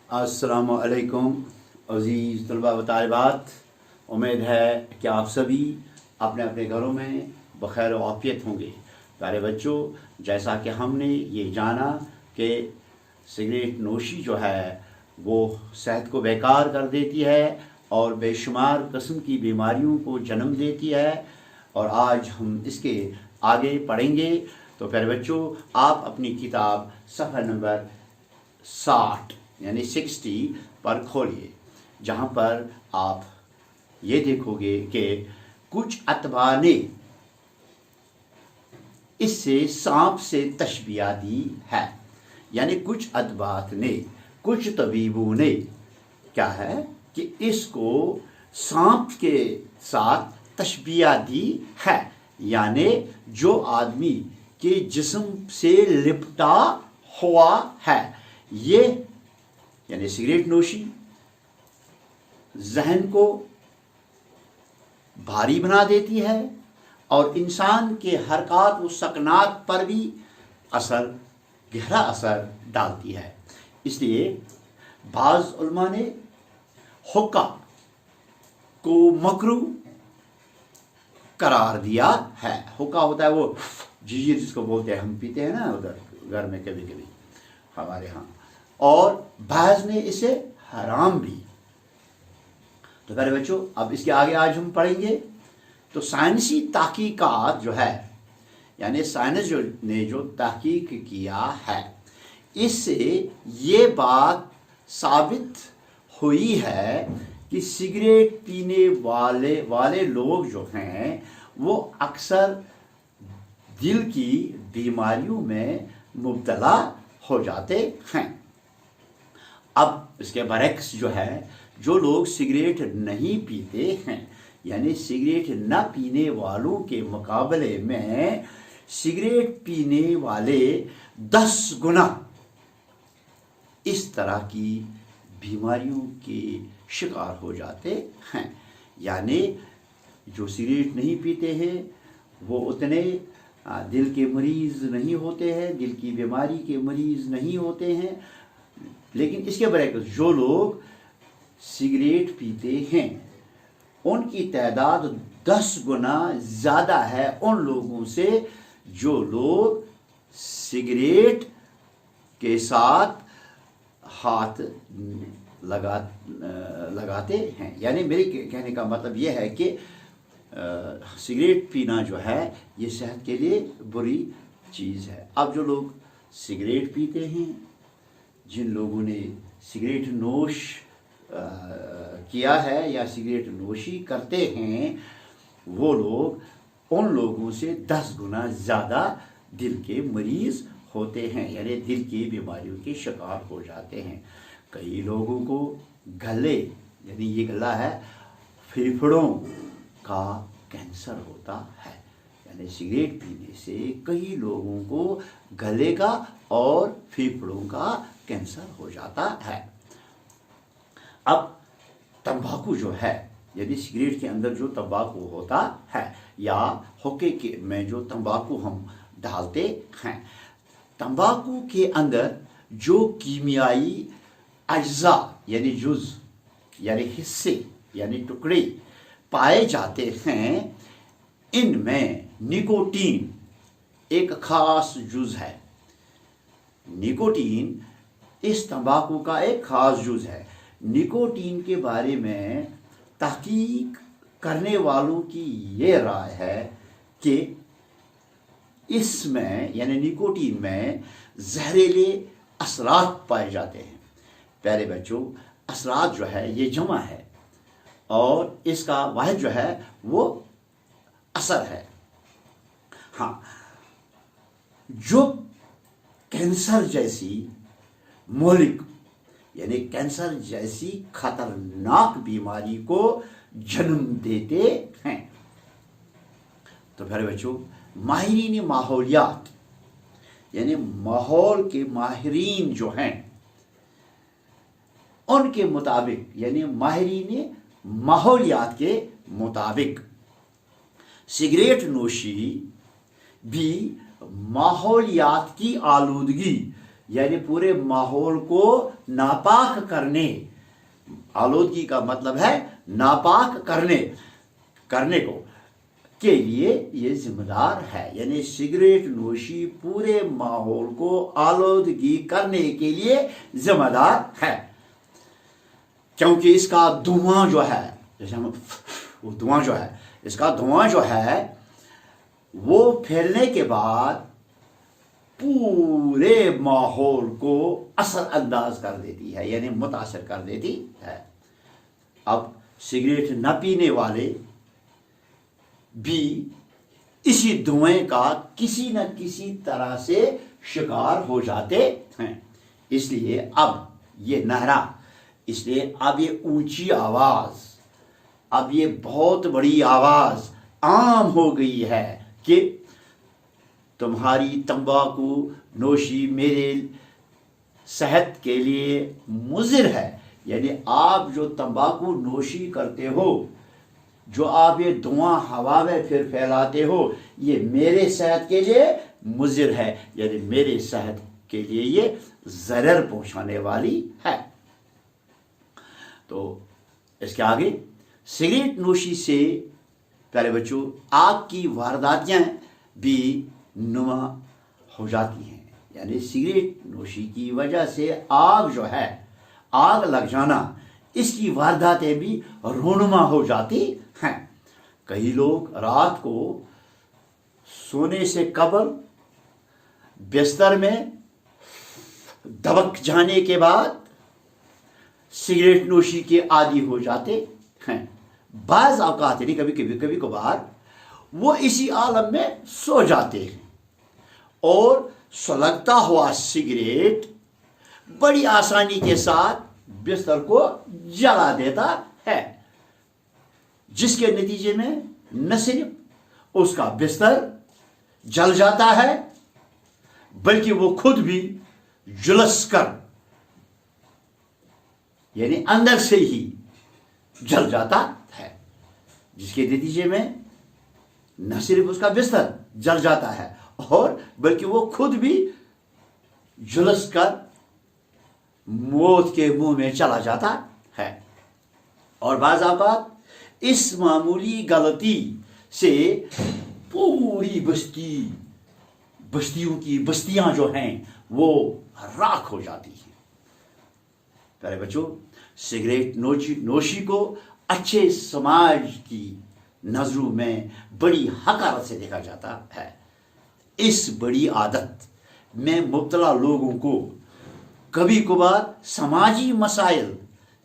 अस्सलामु अलैकुम अज़ीज़ तलबा व तालिबात। उम्मीद है कि आप सभी अपने अपने घरों में बखैर व आफियत होंगे। प्यारे बच्चों, जैसा कि हमने ये जाना कि सिगरेट नोशी जो है वो सेहत को बेकार कर देती है और बेशुमार किस्म की बीमारियों को जन्म देती है, और आज हम इसके आगे पढ़ेंगे। तो प्यारे बच्चों, आप अपनी किताब सफ़ा नंबर 60 यानी 60 पर खोलिए, जहाँ पर आप ये देखोगे कि कुछ अतबा ने इससे सांप से तशबीह दी है। यानी कुछ अतबात ने, कुछ तबीबों ने क्या है कि इसको सांप के साथ तशबीह दी है। यानी जो आदमी के जिस्म से लिपटा हुआ है, ये यानी सिगरेट नोशी जहन को भारी बना देती है और इंसान के हरकत व सकनात पर भी गहरा असर डालती है। इसलिए बाज़ उलमा ने हुक्का को मकरू करार दिया है। हुक्का होता है वो जीर जिसको बोलते हैं, हम पीते हैं ना उधर घर में कभी कभी हमारे यहाँ, और बाज़ ने इसे हराम भी। तो प्यारे बच्चों, अब इसके आगे आज हम पढ़ेंगे। तो साइंसी तहकीकात जो है, यानी साइंस ने जो तहकीक किया है, इससे ये बात साबित हुई है कि सिगरेट पीने वाले लोग जो हैं वो अक्सर दिल की बीमारियों में मुब्तला हो जाते हैं। अब इसके बरक्स जो है, जो लोग सिगरेट नहीं पीते हैं, यानी सिगरेट न पीने वालों के मुकाबले में सिगरेट पीने वाले 10 गुना इस तरह की बीमारियों के शिकार हो जाते हैं। यानी जो सिगरेट नहीं पीते हैं वो उतने दिल के मरीज़ नहीं होते हैं, दिल की बीमारी के मरीज़ नहीं होते हैं। लेकिन इसके बरक्स जो लोग सिगरेट पीते हैं उनकी तादाद 10 गुना ज़्यादा है उन लोगों से जो लोग सिगरेट के साथ हाथ लगाते हैं। यानी मेरे कहने का मतलब ये है कि सिगरेट पीना जो है ये सेहत के लिए बुरी चीज़ है। अब जो लोग सिगरेट पीते हैं, जिन लोगों ने सिगरेट नोश किया है या सिगरेट नोशी करते हैं, वो लोग उन लोगों से 10 गुना ज़्यादा दिल के मरीज़ होते हैं, यानी दिल की बीमारियों के शिकार हो जाते हैं। कई लोगों को गले, यानी ये गला है, फेफड़ों का कैंसर होता है। यानी सिगरेट पीने से कई लोगों को गले का और फेफड़ों का कैंसर हो जाता है। अब तंबाकू जो है, यदि सिगरेट के अंदर जो तंबाकू होता है या हुक्के के में जो तंबाकू हम डालते हैं, तंबाकू के अंदर जो कीमियाई अज्जा यानी जुज़ यानी हिस्से यानी टुकड़े पाए जाते हैं, इनमें निकोटीन एक खास जुज़ है। निकोटीन इस तंबाकू का एक खास जुज़ है। निकोटीन के बारे में तहकीक करने वालों की ये राय है कि इसमें यानी निकोटीन में जहरीले असरात पाए जाते हैं। प्यारे बच्चों, असरात जो है ये जमा है और इसका वाहिद जो है वो असर है। हाँ, जो कैंसर जैसी मोहलिक यानी कैंसर जैसी खतरनाक बीमारी को जन्म देते हैं। तो प्यारे बच्चों, माहिरीन माहौलियात यानी माहौल के माहिरीन जो हैं उनके मुताबिक, यानी माहिरीन माहौलियात के मुताबिक सिगरेट नोशी भी माहौलियात की आलूदगी यानी पूरे माहौल को नापाक करने, आलूदगी का मतलब है नापाक करने को के लिए ये जिम्मेदार है। यानी सिगरेट नोशी पूरे माहौल को आलूदगी करने के लिए जिम्मेदार है, क्योंकि इसका धुआं जो है, जैसे हम वो धुआं जो है, इसका धुआं जो है वो फैलने के बाद पूरे माहौल को असर अंदाज कर देती है, यानी मुतासर कर देती है। अब सिगरेट न पीने वाले भी इसी धुएं का किसी न किसी तरह से शिकार हो जाते हैं। इसलिए अब ये नारा, इसलिए अब ये ऊंची आवाज, अब ये बहुत बड़ी आवाज आम हो गई है कि तुम्हारी तंबाकू नोशी मेरे सेहत के लिए मुज़िर है। यानी आप जो तंबाकू नोशी करते हो, जो आप ये धुआं हवा में फिर फैलाते हो, ये मेरे सेहत के लिए मुज़िर है, यानी मेरे सेहत के लिए ये ज़रर पहुंचाने वाली है। तो इसके आगे सिगरेट नोशी से प्यारे बच्चों आग की वारदातियाँ भी नुमा हो जाती हैं। यानी सिगरेट नोशी की वजह से आग जो है, आग लग जाना, इसकी वारदातें भी रोनुमा हो जाती हैं। कई लोग रात को सोने से कबल बिस्तर में दबक जाने के बाद सिगरेट नोशी के आदी हो जाते हैं। बाज़ औक़ात यानी कभी कभार वो इसी आलम में सो जाते हैं और सुलगता हुआ सिगरेट बड़ी आसानी के साथ बिस्तर को जला देता है, जिसके नतीजे में न सिर्फ उसका बिस्तर जल जाता है बल्कि वो खुद भी झुलस कर, यानी अंदर से ही जल जाता है, जिसके नतीजे में न सिर्फ उसका बिस्तर जल जाता है और बल्कि वो खुद भी झुलस कर मौत के मुंह में चला जाता है। और बाज़ औक़ात इस मामूली गलती से पूरी बस्तियां जो हैं वो राख हो जाती हैं। प्यारे बच्चों, सिगरेट नोशी को अच्छे समाज की नजरों में बड़ी हकारत से देखा जाता है। इस बड़ी आदत में मुब्तला लोगों को कभी कभार समाजी मसाइल,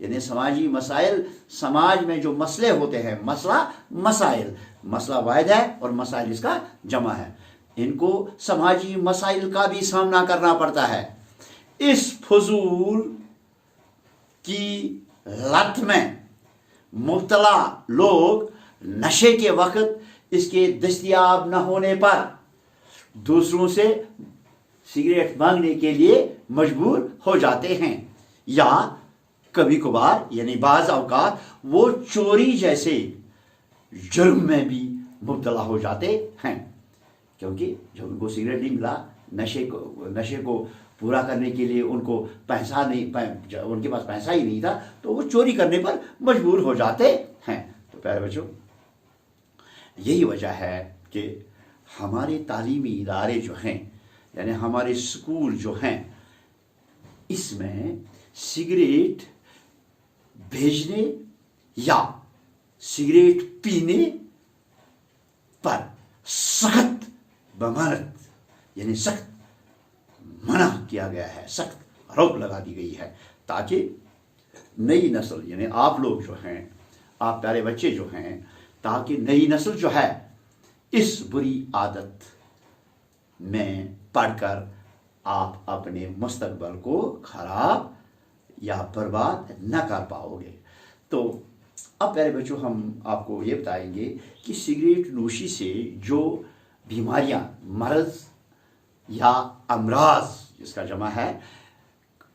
यानी समाजी मसाइल, समाज में जो मसले होते हैं, मसला वाहिद है और मसाइल इसका जमा है, इनको समाजी मसाइल का भी सामना करना पड़ता है। इस फजूल की लत में मुब्तला लोग नशे के वक्त इसके दस्तयाब न होने पर दूसरों से सिगरेट मांगने के लिए मजबूर हो जाते हैं, या कभी कभार यानी बाज़ औक़ात वो चोरी जैसे जुर्म में भी मुब्तला हो जाते हैं, क्योंकि जब उनको सिगरेट नहीं मिला, नशे को पूरा करने के लिए उनको उनके पास पैसा ही नहीं था, तो वो चोरी करने पर मजबूर हो जाते हैं। तो प्यारे बच्चों, यही वजह है कि हमारे तालीमी इदारे जो हैं, यानी हमारे स्कूल जो हैं, इसमें सिगरेट भेजने या सिगरेट पीने पर सख्त बमानत यानी सख्त मना किया गया है, सख्त रोक लगा दी गई है, ताकि नई नस्ल यानी आप लोग जो हैं, आप प्यारे बच्चे जो हैं, ताकि नई नस्ल जो है इस बुरी आदत में पढ़कर आप अपने मुस्तकबल को खराब या बर्बाद न कर पाओगे। तो अब प्यारे बच्चों, हम आपको ये बताएंगे कि सिगरेट नोशी से जो बीमारियां, मर्ज़ या अमराज जिसका जमा है,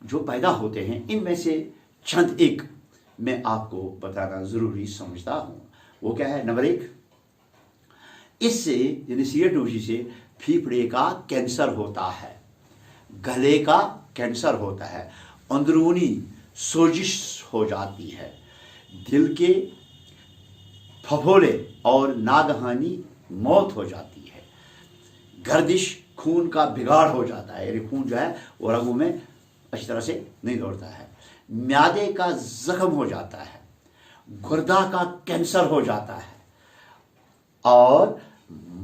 जो पैदा होते हैं, इनमें से चंद एक मैं आपको बताना ज़रूरी समझता हूँ। वो क्या है? नंबर 1, इससे यानी सिगरेट नोशी से फेफड़े का कैंसर होता है। गले का कैंसर होता है, अंदरूनी सोजिश हो जाती है, दिल के फफोले और नागहानी मौत हो जाती है, गर्दिश खून का बिगाड़ हो जाता है, यानी खून जो है वो रगों में अच्छी तरह से नहीं दौड़ता है, म्यादे का जख्म हो जाता है, गुर्दा का कैंसर हो जाता है, और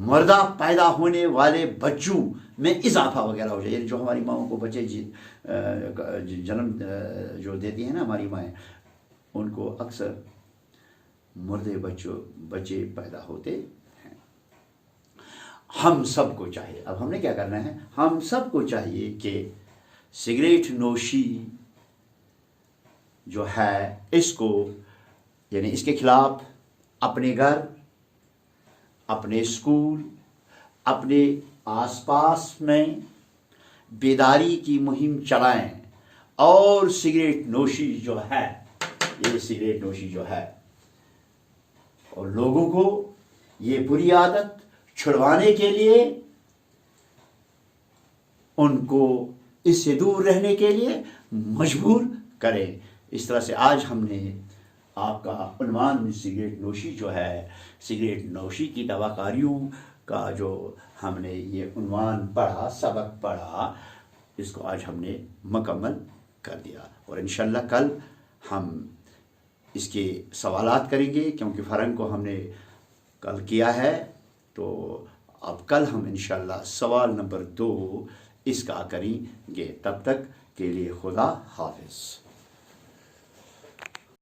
मर्दा पैदा होने वाले बच्चों में इजाफा वगैरह हो जाए। जो हमारी माओं को बच्चे जन्म जो देती हैं ना हमारी माएँ, उनको अक्सर मुर्दे बच्चे पैदा होते हैं। हम सबको चाहिए, अब हमने क्या करना है, हम सबको चाहिए कि सिगरेट नोशी जो है इसको, यानी इसके खिलाफ अपने घर, अपने स्कूल, अपने आसपास में बेदारी की मुहिम चलाएं, और सिगरेट नोशी जो है, ये सिगरेट नोशी जो है, और लोगों को ये बुरी आदत छुड़वाने के लिए, उनको इससे दूर रहने के लिए मजबूर करें। इस तरह से आज हमने आपका उन्वान सिगरेट नोशी जो है, सिगरेट नोशी की तबाकारियों का जो हमने ये उन्वान पढ़ा, सबक पढ़ा, इसको आज हमने मुकम्मल कर दिया। और इंशाअल्लाह कल हम इसके सवालात करेंगे, क्योंकि फ़रंग को हमने कल किया है, तो अब कल हम इंशाअल्लाह सवाल नंबर 2 इसका करेंगे। तब तक के लिए खुदा हाफिज़।